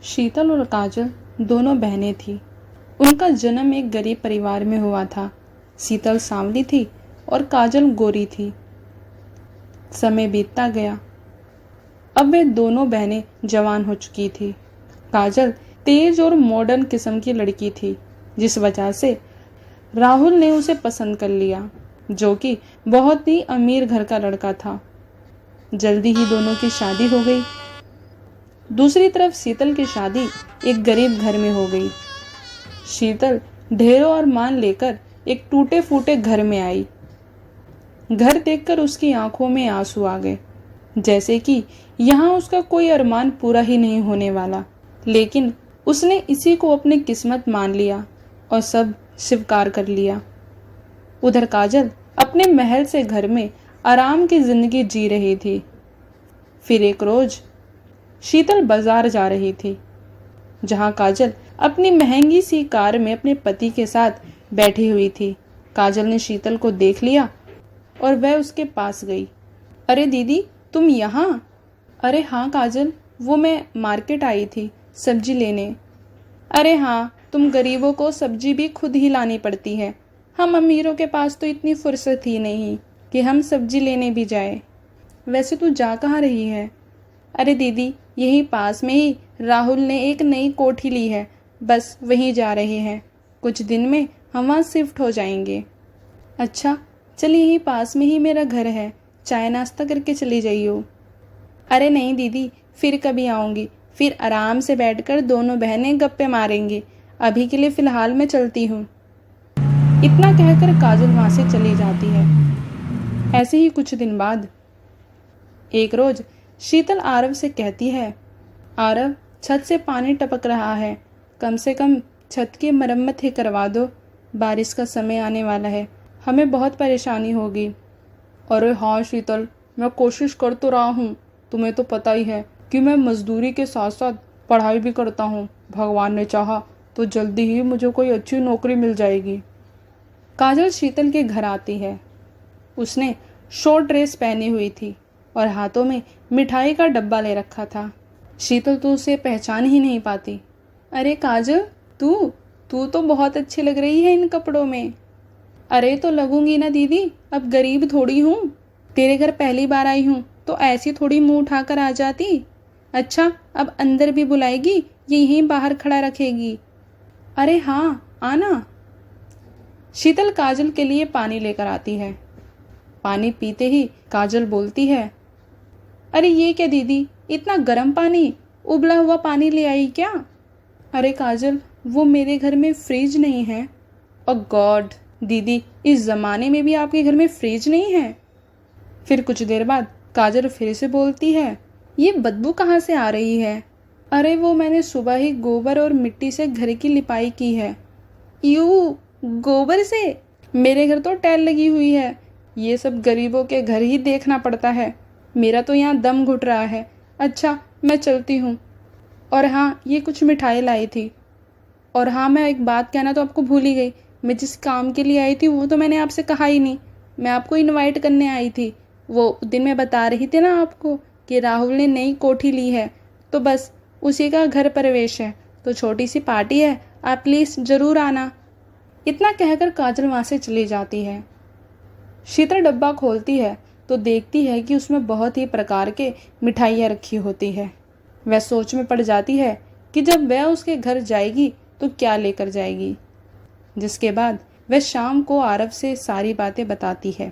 शीतल और काजल दोनों बहनें थीं। उनका जन्म एक गरीब परिवार में हुआ था। शीतल सांवली थी और काजल गोरी थी। समय बीतता गया। अब वे दोनों बहनें जवान हो चुकी थी। काजल तेज और मॉडर्न किस्म की लड़की थी, जिस वजह से राहुल ने उसे पसंद कर लिया, जो कि बहुत ही अमीर घर का लड़का था। जल्दी ही दोनों की शादी हो गई। दूसरी तरफ शीतल की शादी एक गरीब घर में हो गई। शीतल ढेरों और मान लेकर एक टूटे फूटे घर में आई। घर देखकर उसकी आंखों में आंसू आ गए, जैसे कि यहाँ उसका कोई अरमान पूरा ही नहीं होने वाला। लेकिन उसने इसी को अपनी किस्मत मान लिया और सब स्वीकार कर लिया। उधर काजल अपने महल से घर में आराम की जिंदगी जी रही थी। फिर एक रोज शीतल बाजार जा रही थी, जहां काजल अपनी महंगी सी कार में अपने पति के साथ बैठी हुई थी। काजल ने शीतल को देख लिया और वह उसके पास गई। अरे दीदी, तुम यहाँ? अरे हाँ काजल, वो मैं मार्केट आई थी सब्जी लेने। अरे हाँ, तुम गरीबों को सब्जी भी खुद ही लानी पड़ती है। हम अमीरों के पास तो इतनी फुर्सत ही नहीं कि हम सब्जी लेने भी जाए। वैसे तू जा कहाँ रही है? अरे दीदी, यहीं पास में ही राहुल ने एक नई कोठी ली है, बस वहीं जा रहे हैं। कुछ दिन में हम वहाँ शिफ्ट हो जाएंगे। अच्छा, चल यहीं पास में ही मेरा घर है, चाय नाश्ता करके चली जाइयो। अरे नहीं दीदी, फिर कभी आऊँगी, फिर आराम से बैठकर दोनों बहनें गप्पे मारेंगी। अभी के लिए फ़िलहाल मैं चलती हूँ। इतना कहकर काजल वहाँ से चली जाती है। ऐसे ही कुछ दिन बाद एक रोज शीतल आरव से कहती है, आरव, छत से पानी टपक रहा है, कम से कम छत की मरम्मत ही करवा दो। बारिश का समय आने वाला है, हमें बहुत परेशानी होगी। अरे हाँ शीतल, मैं कोशिश कर तो रहा हूँ। तुम्हें तो पता ही है कि मैं मजदूरी के साथ साथ पढ़ाई भी करता हूँ। भगवान ने चाहा तो जल्दी ही मुझे कोई अच्छी नौकरी मिल जाएगी। काजल शीतल के घर आती है। उसने शॉर्ट ड्रेस पहनी हुई थी और हाथों में मिठाई का डब्बा ले रखा था। शीतल तो उसे पहचान ही नहीं पाती। अरे काजल, तू तू तो बहुत अच्छी लग रही है इन कपड़ों में। अरे तो लगूंगी ना दीदी, अब गरीब थोड़ी हूँ। तेरे घर पहली बार आई हूँ तो ऐसी थोड़ी मुंह उठाकर आ जाती। अच्छा, अब अंदर भी बुलाएगी या यहीं बाहर खड़ा रखेगी? अरे हाँ, आना। शीतल काजल के लिए पानी लेकर आती है। पानी पीते ही काजल बोलती है, अरे ये क्या दीदी, इतना गर्म पानी, उबला हुआ पानी ले आई क्या? अरे काजल, वो मेरे घर में फ्रिज नहीं है। ओह गॉड दीदी, इस ज़माने में भी आपके घर में फ्रिज नहीं है? फिर कुछ देर बाद काजल फिर से बोलती है, ये बदबू कहाँ से आ रही है? अरे वो मैंने सुबह ही गोबर और मिट्टी से घर की लिपाई की है। यू, गोबर से? मेरे घर तो टाइल लगी हुई है। ये सब गरीबों के घर ही देखना पड़ता है। मेरा तो यहाँ दम घुट रहा है। अच्छा, मैं चलती हूँ। और हाँ, ये कुछ मिठाई लाई थी। और हाँ, मैं एक बात कहना तो आपको भूल ही गई। मैं जिस काम के लिए आई थी वो तो मैंने आपसे कहा ही नहीं। मैं आपको इनवाइट करने आई थी। वो दिन मैं बता रही थी ना आपको कि राहुल ने नई कोठी ली है, तो बस उसी का घर प्रवेश है, तो छोटी सी पार्टी है, आप प्लीज़ ज़रूर आना। इतना कहकर काजल वहाँ से चली जाती है। शीतल डब्बा खोलती है तो देखती है कि उसमें बहुत ही प्रकार के मिठाइयाँ रखी होती है। वह सोच में पड़ जाती है कि जब वह उसके घर जाएगी तो क्या लेकर जाएगी। जिसके बाद वह शाम को आरव से सारी बातें बताती है।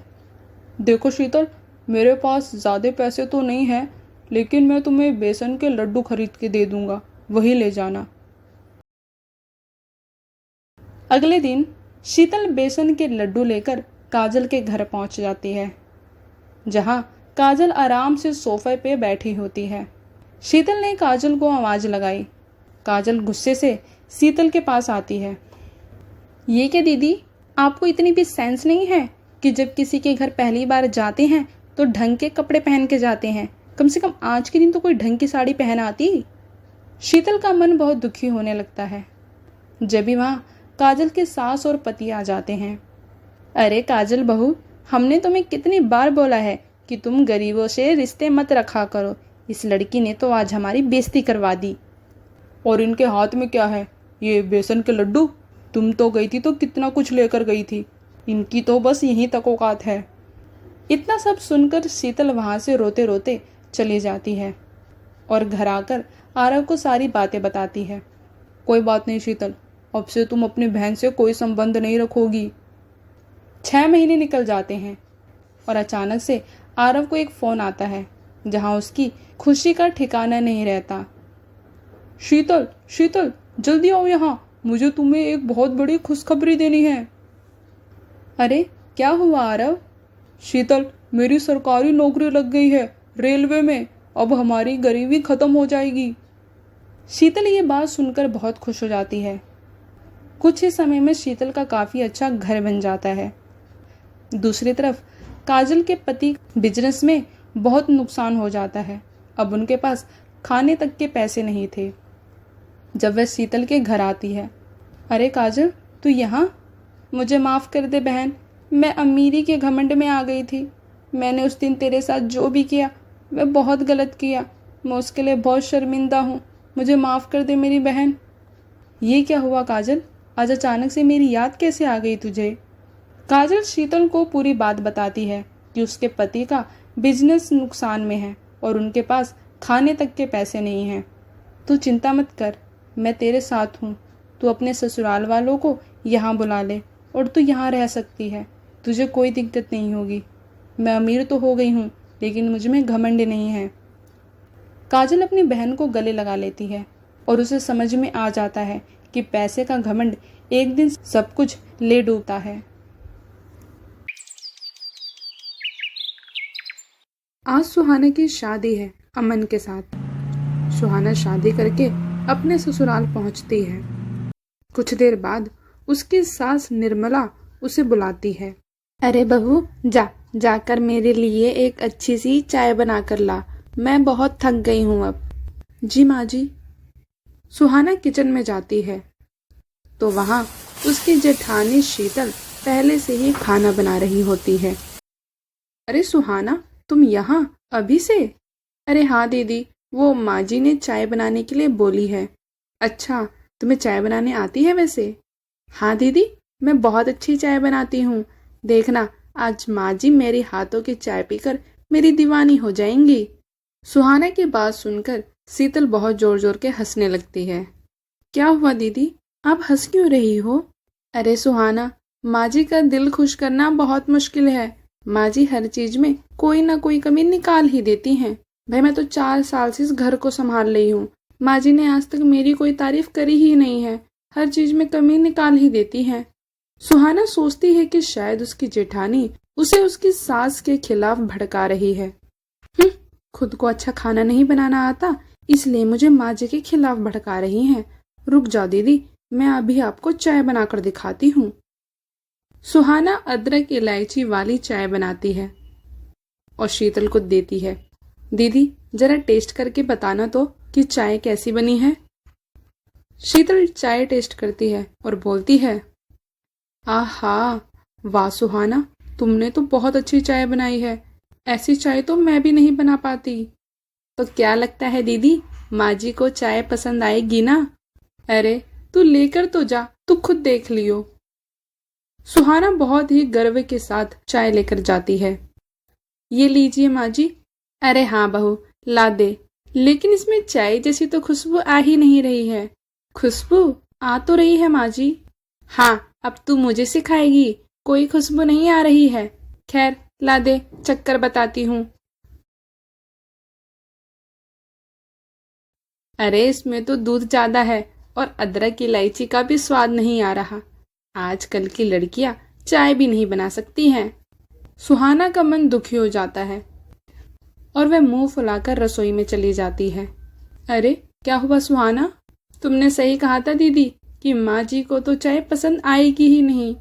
देखो शीतल, मेरे पास ज़्यादा पैसे तो नहीं हैं, लेकिन मैं तुम्हें बेसन के लड्डू खरीद के दे दूँगा, वही ले जाना। अगले दिन शीतल बेसन के लड्डू लेकर काजल के घर पहुंच जाती है, जहां काजल आराम से सोफे पे बैठी होती है। शीतल ने काजल को आवाज़ लगाई। काजल गुस्से से शीतल के पास आती है। ये क्या दीदी, आपको इतनी भी सेंस नहीं है कि जब किसी के घर पहली बार जाते हैं तो ढंग के कपड़े पहन के जाते हैं? कम से कम आज के दिन तो कोई ढंग की साड़ी पहन आती। शीतल का मन बहुत दुखी होने लगता है जब भी वहाँ काजल के सास और पति आ जाते हैं। अरे काजल बहू, हमने तुम्हें कितनी बार बोला है कि तुम गरीबों से रिश्ते मत रखा करो। इस लड़की ने तो आज हमारी बेइज्जती करवा दी। और इनके हाथ में क्या है? ये बेसन के लड्डू? तुम तो गई थी तो कितना कुछ लेकर गई थी। इनकी तो बस यहीं तक औकात है। इतना सब सुनकर शीतल वहां से रोते रोते चली जाती है और घर आकर आरव को सारी बातें बताती है। कोई बात नहीं शीतल, अब से तुम अपनी बहन से कोई संबंध नहीं रखोगी। 6 महीने निकल जाते हैं और अचानक से आरव को एक फोन आता है जहां उसकी खुशी का ठिकाना नहीं रहता। शीतल, शीतल, जल्दी आओ यहाँ, मुझे तुम्हें एक बहुत बड़ी खुशखबरी देनी है। अरे क्या हुआ आरव? शीतल, मेरी सरकारी नौकरी लग गई है रेलवे में। अब हमारी गरीबी खत्म हो जाएगी। शीतल ये बात सुनकर बहुत खुश हो जाती है। कुछ ही समय में शीतल का काफी अच्छा घर बन जाता है। दूसरी तरफ काजल के पति बिजनेस में बहुत नुकसान हो जाता है। अब उनके पास खाने तक के पैसे नहीं थे। जब वह शीतल के घर आती है, अरे काजल, तू यहाँ? मुझे माफ़ कर दे बहन, मैं अमीरी के घमंड में आ गई थी। मैंने उस दिन तेरे साथ जो भी किया मैं बहुत गलत किया। मैं उसके लिए बहुत शर्मिंदा हूँ। मुझे माफ़ कर दे मेरी बहन। ये क्या हुआ काजल? आज अचानक से मेरी याद कैसे आ गई तुझे? काजल शीतल को पूरी बात बताती है कि उसके पति का बिजनेस नुकसान में है और उनके पास खाने तक के पैसे नहीं हैं। तू चिंता मत कर, मैं तेरे साथ हूँ। तू अपने ससुराल वालों को यहाँ बुला ले और तू यहाँ रह सकती है। तुझे कोई दिक्कत नहीं होगी। मैं अमीर तो हो गई हूँ लेकिन मुझ में घमंड नहीं है। काजल अपनी बहन को गले लगा लेती है और उसे समझ में आ जाता है कि पैसे का घमंड एक दिन सब कुछ ले डूबता है। आज सुहाना की शादी है अमन के साथ। सुहाना शादी करके अपने ससुराल पहुंचती है। कुछ देर बाद उसकी सास निर्मला उसे बुलाती है। अरे बहू, जाकर मेरे लिए एक अच्छी सी चाय बना कर ला। मैं बहुत थक गई हूँ अब। जी माँ जी। सुहाना किचन में जाती है तो वहाँ उसकी जेठानी शीतल पहले से ही खाना बना रही होती है। अरे सुहाना, तुम यहाँ अभी से? अरे हाँ दीदी, वो माँ जी ने चाय बनाने के लिए बोली है। अच्छा, तुम्हें चाय बनाने आती है वैसे? हाँ दीदी, मैं बहुत अच्छी चाय बनाती हूँ। देखना, आज माँ जी मेरे हाथों की चाय पीकर मेरी दीवानी हो जाएंगी। सुहाना की बात सुनकर शीतल बहुत जोर जोर के हंसने लगती है। क्या हुआ दीदी, आप हंस क्यों रही हो? अरे सुहाना, माँ जी का दिल खुश करना बहुत मुश्किल है। माँ जी हर चीज में कोई ना कोई कमी निकाल ही देती हैं। भाई मैं तो 4 साल से इस घर को संभाल रही हूँ। माँ जी ने आज तक मेरी कोई तारीफ करी ही नहीं है। हर चीज में कमी निकाल ही देती हैं। सुहाना सोचती है कि शायद उसकी जेठानी उसे उसकी सास के खिलाफ भड़का रही है। खुद को अच्छा खाना नहीं बनाना आता, इसलिए मुझे माँ जी के खिलाफ भड़का रही हैं। रुक जाओ दीदी, मैं अभी आपको चाय बनाकर दिखाती हूँ। सुहाना अदरक इलायची वाली चाय बनाती है और शीतल को देती है। दीदी, जरा टेस्ट करके बताना तो कि चाय कैसी बनी है। शीतल चाय टेस्ट करती है और बोलती है, आहा, वाह सुहाना, तुमने तो बहुत अच्छी चाय बनाई है। ऐसी चाय तो मैं भी नहीं बना पाती। तो क्या लगता है दीदी, माँ जी को चाय पसंद आएगी ना? अरे तू लेकर तो जा, तू खुद देख लियो। सुहाना बहुत ही गर्व के साथ चाय लेकर जाती है। ये लीजिए माँ जी। अरे हाँ बहू, ला दे, लेकिन इसमें चाय जैसी तो खुशबू आ ही नहीं रही है। खुशबू आ तो रही है माँ जी। हाँ, अब तू मुझे सिखाएगी, कोई खुशबू नहीं आ रही है। खैर ला दे, चक्कर बताती हूँ। अरे इसमें तो दूध ज्यादा है और अदरक इलायची का भी स्वाद नहीं आ रहा। आजकल की लड़कियां चाय भी नहीं बना सकती हैं। सुहाना का मन दुखी हो जाता है और वह मुंह फुलाकर रसोई में चली जाती है। अरे क्या हुआ सुहाना, तुमने सही कहा था दीदी कि माँ जी को तो चाय पसंद आएगी ही नहीं।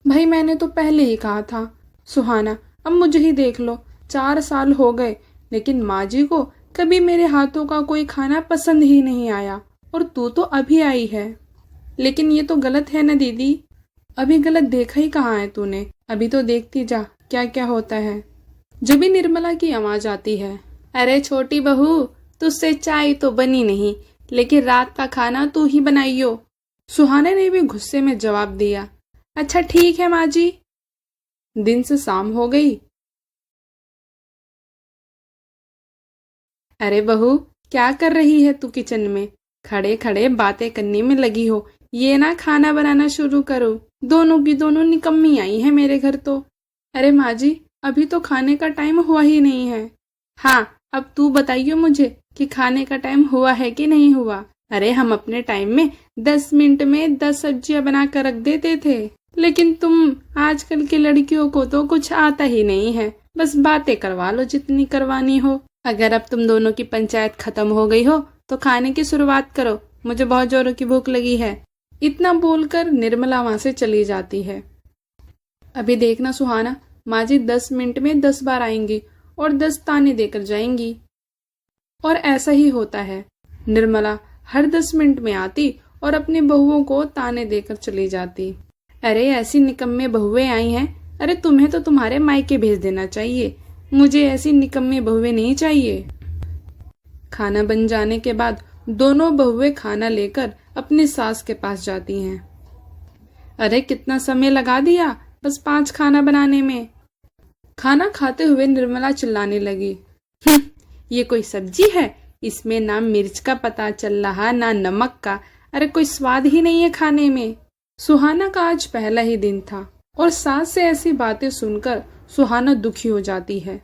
भाई मैंने तो पहले ही कहा था। सुहाना, अब मुझे ही देख लो, 4 साल हो गए लेकिन माँ जी को कभी मेरे हाथों का कोई खाना पसंद ही नहीं आया और तू तो अभी आई है। लेकिन ये तो गलत है ना दीदी। अभी गलत देखा ही कहाँ है तूने, अभी तो देखती जा क्या क्या होता है। जब भी निर्मला की आवाज आती है, अरे छोटी बहू, तुझसे चाय तो बनी नहीं लेकिन रात का खाना तू ही बनाइयो। सुहाना ने भी गुस्से में जवाब दिया। अच्छा ठीक है माँ जी। दिन से शाम हो गई। अरे बहू, क्या कर रही है तू किचन में? खड़े खड़े बातें करने में लगी हो। ये ना खाना बनाना शुरू करो। दोनों की दोनों निकम्मी आई है मेरे घर तो। अरे माँ जी, अभी तो खाने का टाइम हुआ ही नहीं है। हाँ, अब तू बताइयो मुझे कि खाने का टाइम हुआ है कि नहीं हुआ। अरे हम अपने टाइम में 10 मिनट में 10 सब्जियां बना कर रख देते थे, लेकिन तुम आजकल की लड़कियों को तो कुछ आता ही नहीं है। बस बातें करवा लो जितनी करवानी हो। अगर अब तुम दोनों की पंचायत खत्म हो गई हो तो खाने की शुरुआत करो, मुझे बहुत जोरों की भूख लगी है। इतना बोलकर निर्मला वहां से चली जाती है। अभी देखना सुहाना, माँ जी 10 मिनट में 10 बार आएंगी और 10 ताने देकर जाएंगी। और ऐसा ही होता है। निर्मला हर 10 मिनट में आती और अपनी बहुओं को ताने देकर चली जाती। अरे ऐसी निकम्मे बहुएं आई हैं। अरे तुम्हें तो तुम्हारे मायके भेज देना चाहिए, मुझे ऐसी निकम्मी बहुएं नहीं चाहिए। खाना बन जाने के बाद दोनों बहुएं खाना लेकर अपनी सास के पास जाती हैं। अरे कितना समय लगा दिया बस 5 खाना बनाने में। खाना खाते हुए निर्मला चिल्लाने लगी। ये कोई सब्जी है? इसमें ना मिर्च का पता चल रहा ना नमक का। अरे कोई स्वाद ही नहीं है खाने में। सुहाना का आज पहला ही दिन था और सास से ऐसी बातें सुनकर सुहाना दुखी हो जाती है।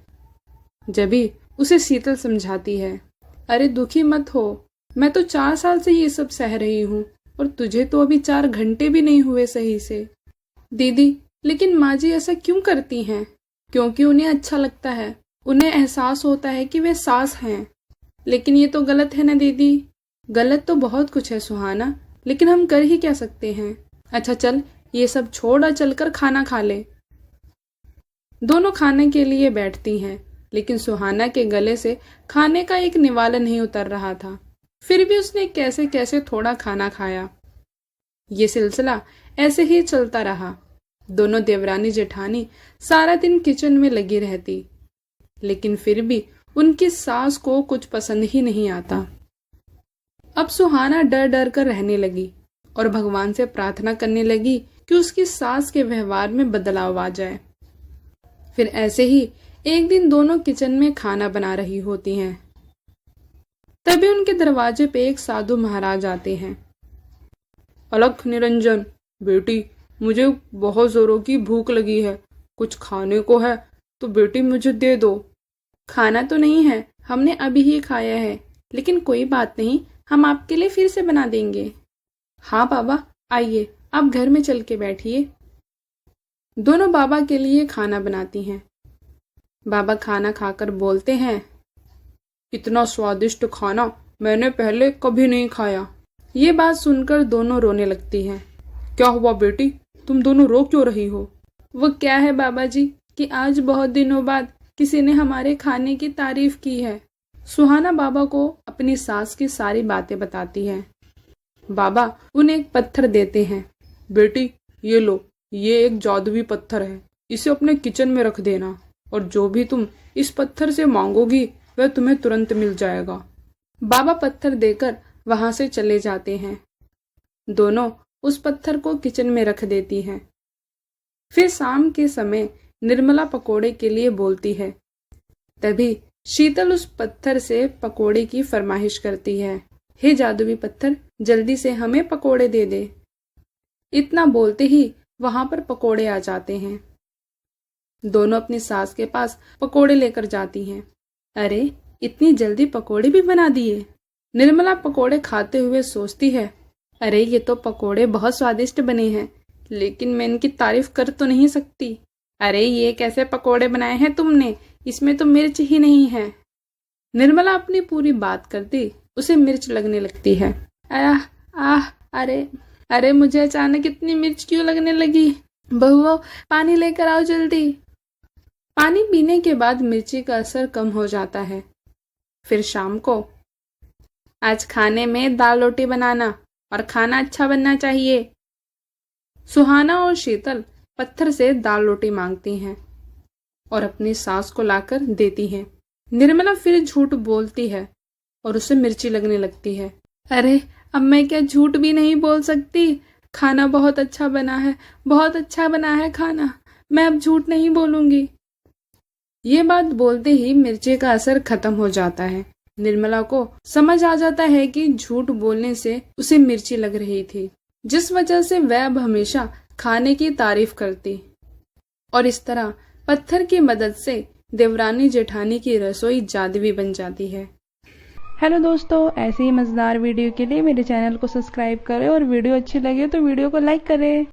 जभी उसे शीतल समझाती है। अरे दुखी मत हो, मैं तो 4 साल से ये सब सह रही हूँ और तुझे तो अभी 4 घंटे भी नहीं हुए सही से। दीदी, लेकिन माँ जी ऐसा क्यों करती हैं? क्योंकि उन्हें अच्छा लगता है, उन्हें एहसास होता है कि वे सास हैं। लेकिन ये तो गलत है ना दीदी। गलत तो बहुत कुछ है सुहाना, लेकिन हम कर ही क्या सकते हैं। अच्छा चल, ये सब छोड़ और चलकर खाना खा ले। दोनों खाने के लिए बैठती हैं, लेकिन सुहाना के गले से खाने का एक निवाला नहीं उतर रहा था। फिर भी उसने कैसे कैसे थोड़ा खाना खाया। ये सिलसिला ऐसे ही चलता रहा। दोनों देवरानी जेठानी सारा दिन किचन में लगी रहती, लेकिन फिर भी उनकी सास को कुछ पसंद ही नहीं आता। अब सुहाना डर डर कर रहने लगी और भगवान से प्रार्थना करने लगी कि उसकी सास के व्यवहार में बदलाव आ जाए। फिर ऐसे ही एक दिन दोनों किचन में खाना बना रही होती हैं। तभी उनके दरवाजे पे एक साधु महाराज आते हैं। अलख निरंजन, बेटी मुझे बहुत जोरों की भूख लगी है, कुछ खाने को है तो बेटी मुझे दे दो। खाना तो नहीं है, हमने अभी ही खाया है, लेकिन कोई बात नहीं, हम आपके लिए फिर से बना देंगे। हाँ बाबा, आइए आप घर में चल के बैठिए। दोनों बाबा के लिए खाना बनाती हैं। बाबा खाना खाकर बोलते हैं, इतना स्वादिष्ट खाना मैंने पहले कभी नहीं खाया। ये बात सुनकर दोनों रोने लगती हैं। क्या हुआ बेटी, तुम दोनों रो क्यों रही हो? वो क्या है बाबा जी कि आज बहुत दिनों बाद किसी ने हमारे खाने की तारीफ की है। सुहाना बाबा को अपनी सास की सारी बातें बताती है। बाबा उन्हें एक पत्थर देते हैं। बेटी ये लो, ये एक जादुई पत्थर है, इसे अपने किचन में रख देना और जो भी तुम इस पत्थर से मांगोगी वह तुम्हें तुरंत मिल जाएगा। बाबा पत्थर देकर वहां से चले जाते हैं। दोनों उस पत्थर को किचन में रख देती हैं। फिर शाम के समय निर्मला पकोड़े के लिए बोलती है। तभी शीतल उस पत्थर से पकोड़े की फरमाइश करती है। हे जादुई पत्थर, जल्दी से हमें पकोड़े दे दे। इतना बोलते ही वहां पर पकोड़े आ जाते हैं। दोनों अपनी सास के पास पकोड़े लेकर जाती हैं। अरे इतनी जल्दी पकोड़े भी बना दिए। निर्मला पकोड़े खाते हुए सोचती है, अरे ये तो पकोड़े बहुत स्वादिष्ट बने हैं, लेकिन मैं इनकी तारीफ कर तो नहीं सकती। अरे ये कैसे पकोड़े बनाए हैं तुमने, इसमें तो मिर्च ही नहीं है। निर्मला अपनी पूरी बात करती उसे मिर्च लगने लगती है। आह आह, अरे मुझे अचानक इतनी मिर्च क्यों लगने लगी? बहुओं पानी लेकर आओ जल्दी। पानी पीने के बाद मिर्ची का असर कम हो जाता है। फिर शाम को, आज खाने में दाल रोटी बनाना और खाना अच्छा बनना चाहिए। सुहाना और शीतल पत्थर से दाल रोटी मांगती हैं और अपनी सास को लाकर देती हैं। निर्मला फिर झूठ बोलती है और उसे मिर्ची लगने लगती है। अरे अब मैं क्या झूठ भी नहीं बोल सकती। खाना बहुत अच्छा बना है, बहुत अच्छा बना है खाना। मैं अब झूठ नहीं बोलूंगी। ये बात बोलते ही मिर्ची का असर खत्म हो जाता है। निर्मला को समझ आ जाता है कि झूठ बोलने से उसे मिर्ची लग रही थी, जिस वजह से वह अब हमेशा खाने की तारीफ करती। और इस तरह पत्थर की मदद से देवरानी जेठानी की रसोई जादुई बन जाती है। हेलो दोस्तों, ऐसे ही मज़ेदार वीडियो के लिए मेरे चैनल को सब्सक्राइब करें और वीडियो अच्छी लगे तो वीडियो को लाइक करें।